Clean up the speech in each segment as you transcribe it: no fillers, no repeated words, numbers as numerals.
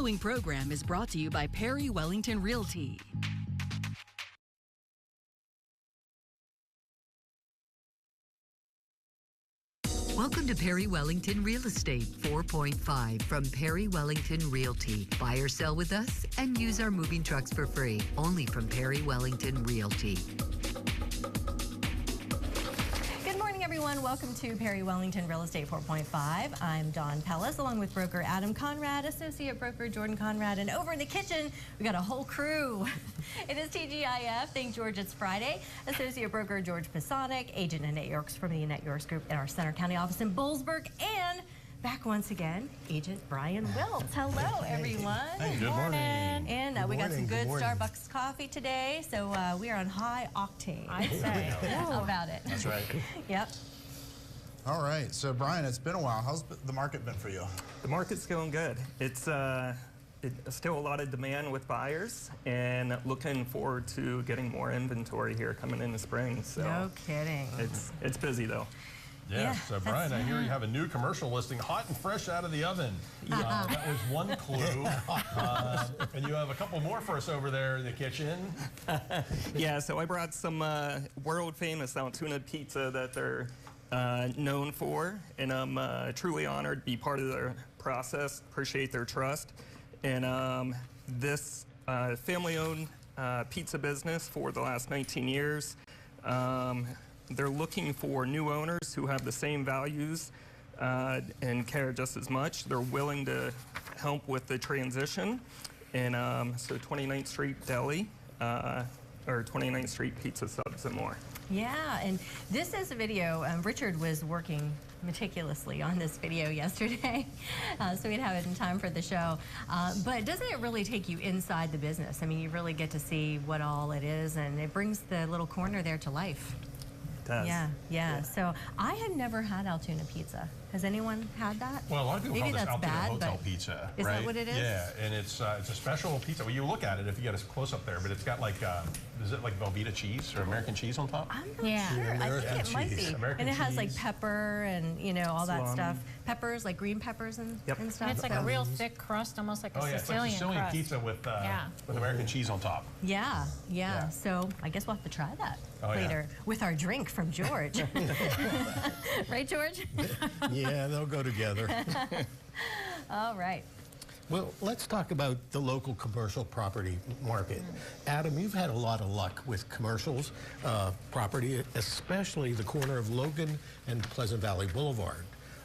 following program is brought to you by Perry Wellington Realty. Welcome to Perry Wellington Real Estate 4.5 from Perry Wellington Realty. Buy or sell with us and use our moving trucks for free. Only from Perry Wellington Realty. Good morning, everyone. Welcome to Perry Wellington Real Estate 4.5. I'm Dawn Pellis, along with broker Adam Conrad, associate broker Jordan Conrad, and over in the kitchen, we got a whole crew. It is TGIF. Thank George, it's Friday. Associate broker George Pasonic, agent Annette Yorks from the Annette Yorks Group at our Center County office in Bullsburg, and back once again, Agent Brian Wiltz. Hello, everyone. Hey, good morning. And we got some good Starbucks coffee today, so we are on high octane. I'd say about it. That's right. Yep. All right, so Brian, it's been a while. How's the market been for you? The market's going good. It's still a lot of demand with buyers, and looking forward to getting more inventory here coming in the spring. So no kidding. It's busy though. Yeah, so Brian, I hear you have a new commercial listing, hot and fresh out of the oven. That was one clue. And you have a couple more for us over there in the kitchen. Yeah, so I brought some world famous Altoona pizza that they're known for, and I'm truly honored to be part of their process. Appreciate their trust. And this family-owned pizza business for the last 19 years. They're looking for new owners who have the same values and care just as much. They're willing to help with the transition. And so 29th Street Deli, or 29th Street Pizza Subs and more. Yeah, and this is a video. Richard was working meticulously on this video yesterday, so we'd have it in time for the show. But doesn't it really take you inside the business? I mean, you really get to see what all it is, and it brings the little corner there to life. It does. Yeah. So I had never had Altoona pizza. Has anyone had that? Well, a lot of people Maybe call this that's Altoona bad, Hotel but pizza, is right? that what it is? Yeah, and it's a special pizza. Well, you look at it if you get a close up there, but it's got like, is it like Velveeta cheese or American cheese on top? I'm not sure. I think it might be. American And it has like cheese. pepper and, you know, all that Salami. stuff. Peppers, like green peppers and stuff. And it's like a real thick crust, almost like a Oh yeah, it's like Sicilian crust. pizza with American cheese on top. Yeah. So I guess we'll have to try that later with our drink from George. Right, George? Yeah, they'll go together. All right. Well, let's talk about the local commercial property market. Adam, you've had a lot of luck with commercials property, especially the corner of Logan and Pleasant Valley Boulevard.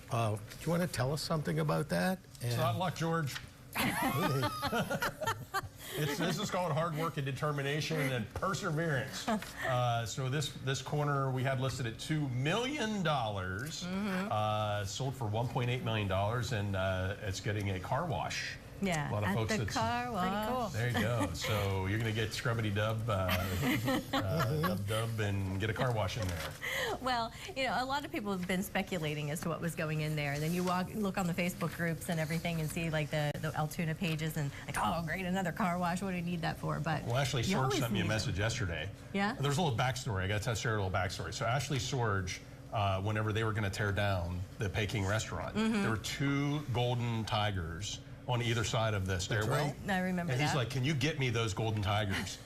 Do you want to tell us something about that? It's not luck, George. This is called hard work and determination and perseverance. So this corner we had listed at $2 million, sold for $1.8 million, and it's getting a car wash. Yeah, a lot of folks at the car wash. Pretty cool. There you go. So you're going to get scrubbity-dub, dub, and get a car wash in there. Well, you know, a lot of people have been speculating as to what was going in there. And then you look on the Facebook groups and everything and see like the Altoona pages and like, oh, great, another car wash. What do you need that for? But Well, Ashley Sorge sent me a message yesterday. Yeah? There's a little backstory. I got to share a little backstory. So Ashley Sorge, whenever they were going to tear down the Peking restaurant, there were two golden tigers on either side of the stairwell. right. I remember And that. he's like, can you get me those golden tigers?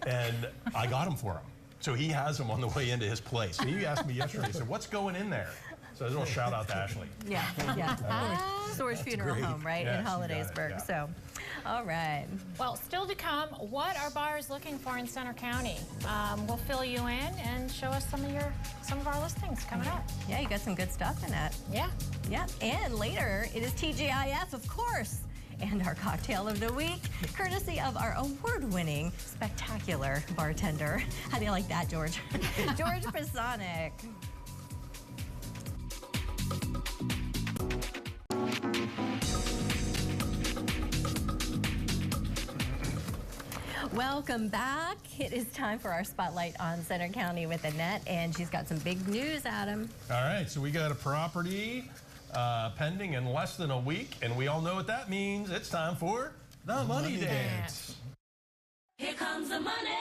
And I got them for him. So he has them on the way into his place. And he asked me yesterday, he said, what's going in there? So a little shout out to Ashley. Yeah. Storage Funeral Home, right, Yes, in you got it, Hollidaysburg. yeah. So, all right. Well, still to come, what are buyers looking for in Center County? We'll fill you in and show us some of our listings coming up. Yeah, you got some good stuff in that. Yeah. Yeah, and later it is TGIF, of course, and our cocktail of the week, courtesy of our award-winning, spectacular bartender. How do you like that, George? George Pasonic. Welcome back. It is time for our spotlight on Center County with Annette, and she's got some big news, Adam. All right, so we got a property pending in less than a week, and we all know what that means. It's time for the money dance. Here comes the money.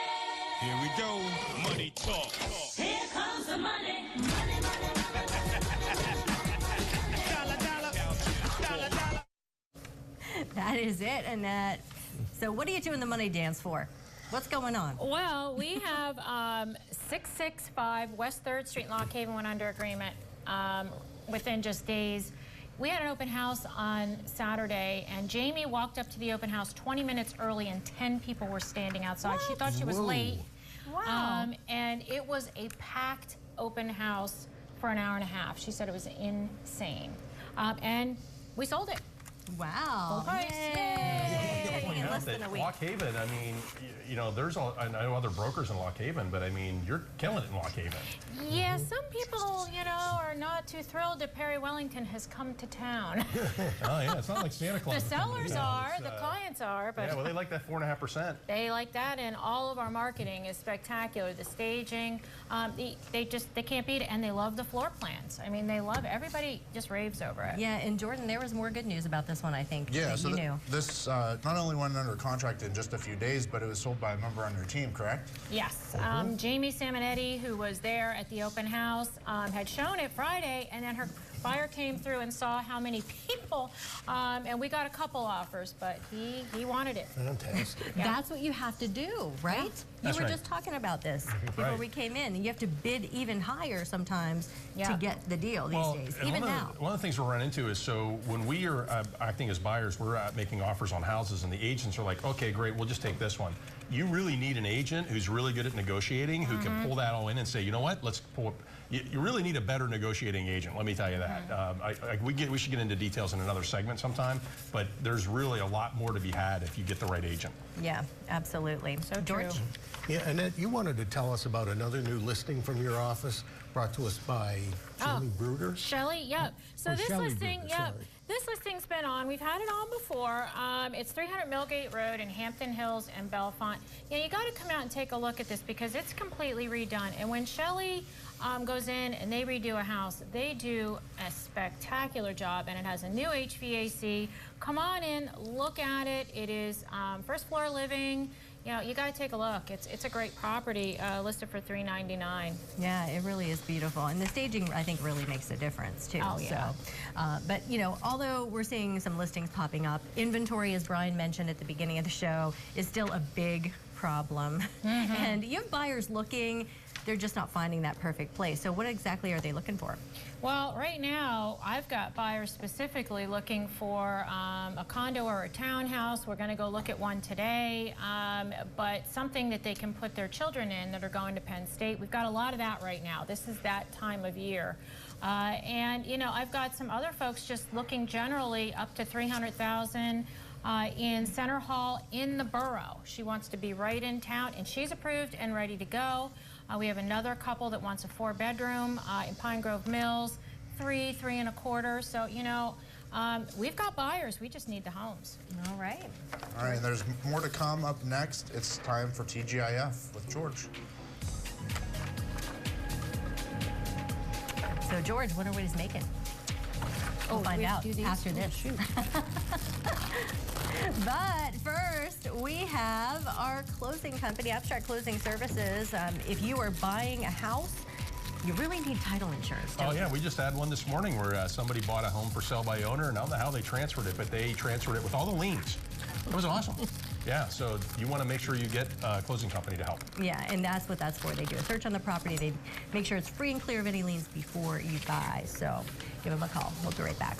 Here we go. Money talk. Here comes the money. Money, money, money. Dollar, dollar. Dollar, dollar. That is it, Annette. So what are you doing the money dance for? What's going on? Well, we have 665 West 3rd Street in Lock Haven went under agreement within just days. We had an open house on Saturday, and Jamie walked up to the open house 20 minutes early, and 10 people were standing outside. What? She thought she was late. Wow. And it was a packed open house for an hour and a half. She said it was insane. And we sold it. Wow. Full price. Yay. Point In out less that than a week. Lock Haven, I mean, you know, there's all, I know other brokers in Lock Haven, but I mean, you're killing it in Lock Haven. Yeah, some people, you know, are not too thrilled that Perry Wellington has come to town. Oh yeah, it's not like Santa Claus. The sellers are, It's, the clients are, but yeah, well, they like that 4.5%. they like that, and all of our marketing is spectacular. The staging, they can't beat it, and they love the floor plans. I mean, they love, everybody just raves over it. Yeah, and Jordan, there was more good news about this one, I think. Yeah, that so you knew. this not only went under contract in just a few days, but it was sold by a member on your team, correct? Yes. Jamie Simonetti, who was there at the open house, had shown it Friday, and then her buyer came through and saw how many people, and we got a couple offers, but he wanted it. Fantastic. Yeah. That's what you have to do, right? That's you were right. just talking about this before Right. we came in. You have to bid even higher sometimes Yeah. to get the deal these days, and even one now. one of the things we'll run into is, so when we are acting as buyers, we're making offers on houses, and the agents are like, okay, great, we'll just take this one. You really need an agent who's really good at negotiating, who can pull that all in and say, you know what, let's pull up. You really need a better negotiating agent, let me tell you that. We should get into details in another segment sometime, but there's really a lot more to be had if you get the right agent. Yeah, absolutely. So George? true. Yeah, Annette, you wanted to tell us about another new listing from your office brought to us by Shelley Bruder. Shelley, yep. So Oh, this Shelley listing, Bruder, yep. sorry. This listing's been on. We've had it on before. It's 300 Millgate Road in Hampton Hills and Bellefonte. Yeah, you got to come out and take a look at this because it's completely redone. And when Shelley goes in and they redo a house, they do a spectacular job, and it has a new HVAC. Come on in, look at it. It is first floor living. You know, you got to take a look. It's a great property, listed for $399. Yeah, it really is beautiful. And the staging, I think, really makes a difference, too. Oh, yeah. So, but, you know, although we're seeing some listings popping up, inventory, as Brian mentioned at the beginning of the show, is still a big problem. And you have buyers looking, they're just not finding that perfect place. So what exactly are they looking for? Well, right now, I've got buyers specifically looking for a condo or a townhouse. We're going to go look at one today, but something that they can put their children in that are going to Penn State. We've got a lot of that right now. This is that time of year. And, you know, I've got some other folks just looking generally up to $300,000 in Center Hall in the borough. She wants to be right in town, and she's approved and ready to go. We have another couple that wants a 4-bedroom in Pine Grove Mills, 3 1/4. So, you know, we've got buyers. We just need the homes. All right. All right, there's more to come up next. It's time for TGIF with George. So, George, what are we making? We'll find we have out to do these? after Oh, this. shoot. But first, we have our closing company, Abstract Closing Services. If you are buying a house, you really need title insurance, don't Oh yeah, we just had one this morning where somebody bought a home for sale by owner, and I don't know how they transferred it, but they transferred it with all the liens. It was awesome. Yeah, so you want to make sure you get a closing company to help. Yeah, and that's what that's for. They do a search on the property. They make sure it's free and clear of any liens before you buy. So give them a call. We'll be right back.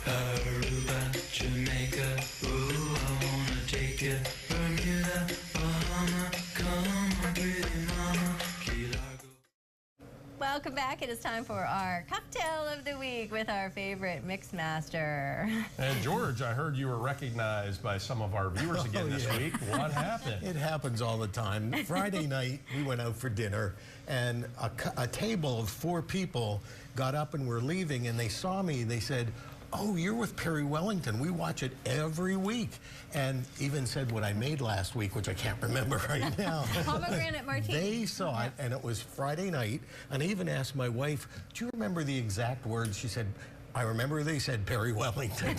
Aruba, Jamaica, ooh, I wanna take you. Bermuda, Bahama, come on, pretty mama, Key Largo. Welcome back. It is time for our cocktail of the week with our favorite mix master. And George, I heard you were recognized by some of our viewers again this yeah. week. What happened? It happens all the time. Friday night, we went out for dinner, and a table of 4 people got up and were leaving, and they saw me. They said, "Oh, you're with Perry Wellington. We watch it every week." And even said what I made last week, which I can't remember right now. Pomegranate martini. They saw it, and it was Friday night. And I even asked my wife, "Do you remember the exact words?" She said, "I remember they said Perry Wellington,"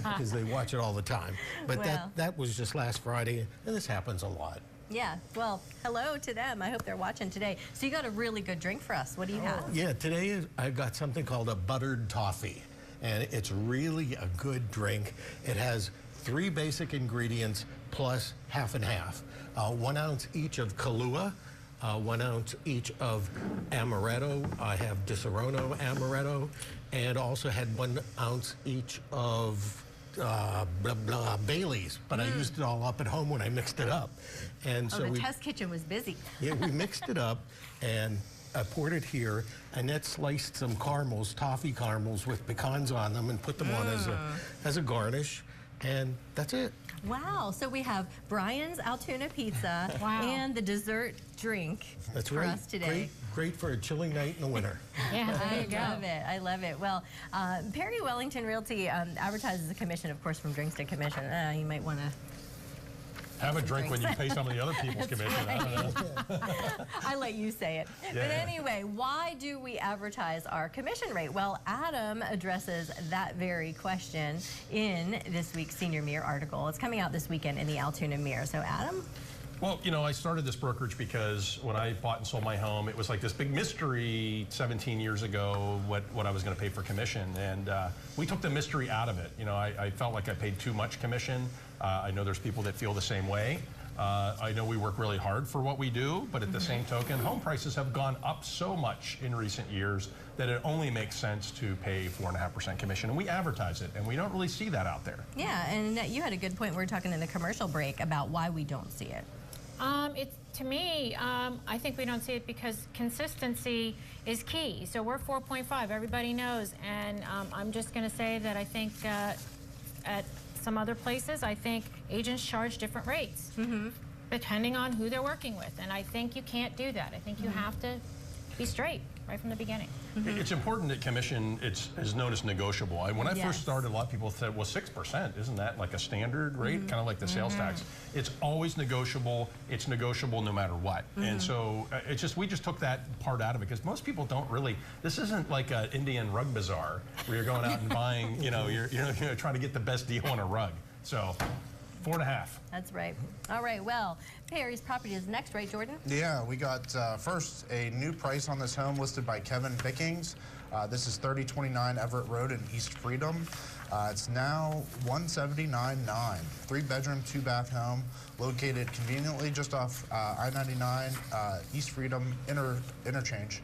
because they watch it all the time. But Well. that was just last Friday, and this happens a lot. Yeah, well, hello to them. I hope they're watching today. So you got a really good drink for us. What do you have? Yeah, today I've got something called a buttered toffee, and it's really a good drink. It has 3 basic ingredients plus half and half. 1 ounce each of Kahlua, 1 ounce each of amaretto. I have Disaronno amaretto, and also had 1 ounce each of Bailey's, but I used it all up at home when I mixed it up. And so the test kitchen was busy. Yeah, we mixed it up, and I poured it here. Annette sliced some caramels, toffee caramels with pecans on them, and put them on as a garnish, and that's it. Wow, so we have Brian's Altoona pizza and the dessert drink for us today. Great for a chilly night in the winter. Yeah, there you go. I love it. I love it. Well, Perry Wellington Realty advertises a commission, of course, from Drinks to Commission. You might want to have a drink when you pay some of the other people's commission. Right. I don't know. I let you say it. Yeah. But anyway, why do we advertise our commission rate? Well, Adam addresses that very question in this week's Senior Mirror article. It's coming out this weekend in the Altoona Mirror. So, Adam? Well, you know, I started this brokerage because when I bought and sold my home, it was like this big mystery 17 years ago what I was going to pay for commission. And we took the mystery out of it. You know, I felt like I paid too much commission. I know there's people that feel the same way. I know we work really hard for what we do, but at the same token, home prices have gone up so much in recent years that it only makes sense to pay 4.5% commission. And we advertise it, and we don't really see that out there. Yeah, and you had a good point. We were talking in the commercial break about why we don't see it. To me, I think we don't see it because consistency is key. So we're 4.5, everybody knows, and I'm just going to say that I think at some other places, I think agents charge different rates, depending on who they're working with, and I think you can't do that. I think you have to be straight right from the beginning. It's important that commission is known as negotiable. When I first started, a lot of people said, well, 6%, isn't that like a standard rate? Kind of like the sales tax. It's always negotiable. It's negotiable no matter what. And so we just took that part out of it because most people don't really, this isn't like an Indian rug bazaar where you're going out and buying, you're trying to get the best deal on a rug. So 4.5. That's right. All right, well, Perry's property is next, right, Jordan? Yeah, we got first a new price on this home listed by Kevin Bickings. This is 3029 Everett Road in East Freedom. It's now $179,900. 3-bedroom, 2-bath home located conveniently just off I-99 East Freedom interchange.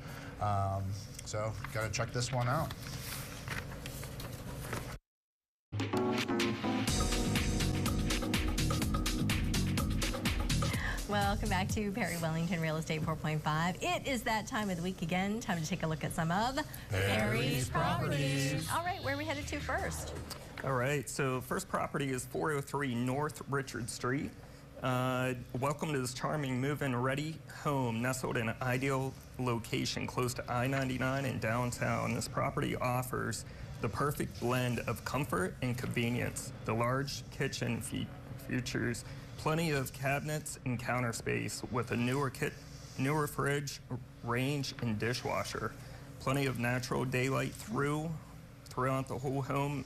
So got to check this one out. Welcome back to Perry Wellington Real Estate 4.5. It is that time of the week again. Time to take a look at some of Perry's properties. All right, where are we headed to first? All right, so first property is 403 North Richard Street. Welcome to this charming move-in ready home nestled in an ideal location close to I-99 in downtown. This property offers the perfect blend of comfort and convenience. The large kitchen features plenty of cabinets and counter space with a newer fridge, range, and dishwasher. Plenty of natural daylight throughout the whole home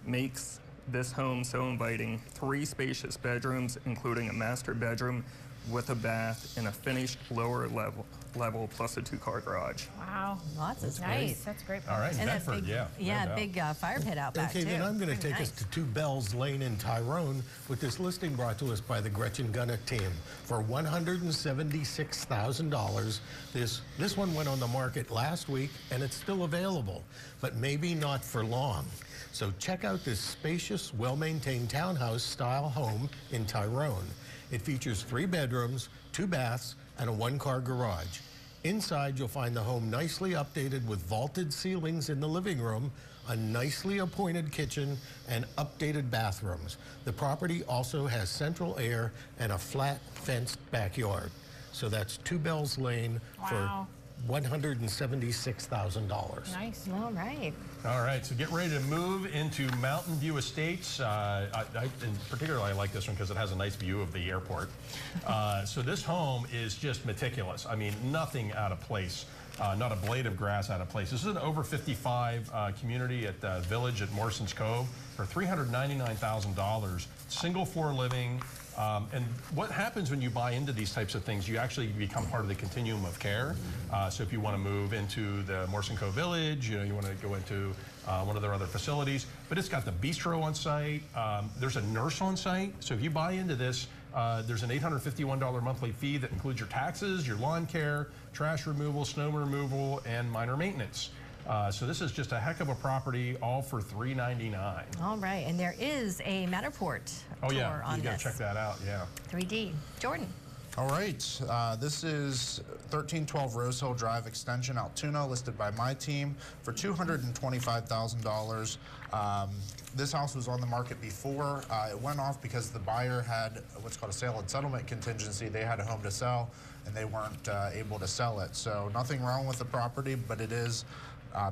makes this home so inviting. 3 spacious bedrooms, including a master bedroom with a bath and a finished lower level plus a 2-car garage. Wow. Lots of Nice. space. That's great. All right, And that Bedford, big, yeah. no big doubt. fire pit out back, Okay, too. then I'm going to take Very us nice. to 2 Bells Lane in Tyrone with this listing brought to us by the Gretchen Gunnett team for $176,000. This one went on the market last week, and it's still available, but maybe not for long. So check out this spacious, well-maintained townhouse-style home in Tyrone. It features 3 bedrooms, 2 baths, and a 1-car garage. Inside, you'll find the home nicely updated with vaulted ceilings in the living room, a nicely appointed kitchen, and updated bathrooms. The property also has central air and a flat fenced backyard. So that's 2 Bells Lane Wow. for $176,000. Nice. All right. All right, so get ready to move into Mountain View Estates. In particular, I like this one because it has a nice view of the airport. So this home is just meticulous. I mean, nothing out of place. not a blade of grass out of place. This is an over 55 community at the Village at Morson's Cove for $399,000, single floor living. And what happens when you buy into these types of things, you actually become part of the continuum of care. So if you want to move into the Morson Cove Village, you want to go into one of their other facilities, but it's got the bistro on site. There's a nurse on site. So if you buy into this, there's an $851 monthly fee that includes your taxes, your lawn care, trash removal, snow removal, and minor maintenance. So this is just a heck of a property, all for $399. All right, and there is a Matterport tour on you got to check that out. Yeah. 3D. Jordan. All right, this is 1312 Rose Hill Drive Extension, Altoona, listed by my team for $225,000. This house was on the market before. It went off because the buyer had what's called a sale and settlement contingency. They had a home to sell, and they weren't able to sell it. So nothing wrong with the property, but it is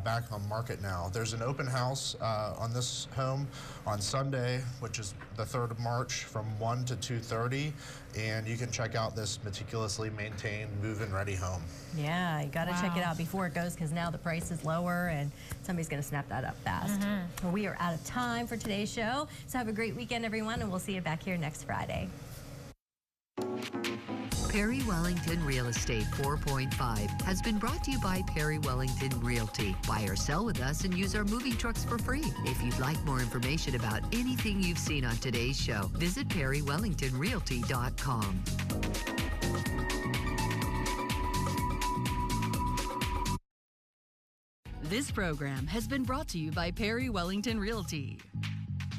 back on the market now. There's an open house on this home on Sunday, which is the 3rd of March, from 1 to 2:30, and you can check out this meticulously maintained, move-in ready home. Yeah, you got to check it out before it goes, because now the price is lower and somebody's going to snap that up fast. Well, we are out of time for today's show, so have a great weekend, everyone, and we'll see you back here next Friday. Perry Wellington Real Estate 4.5 has been brought to you by Perry Wellington Realty. Buy or sell with us and use our moving trucks for free. If you'd like more information about anything you've seen on today's show, visit perrywellingtonrealty.com. This program has been brought to you by Perry Wellington Realty.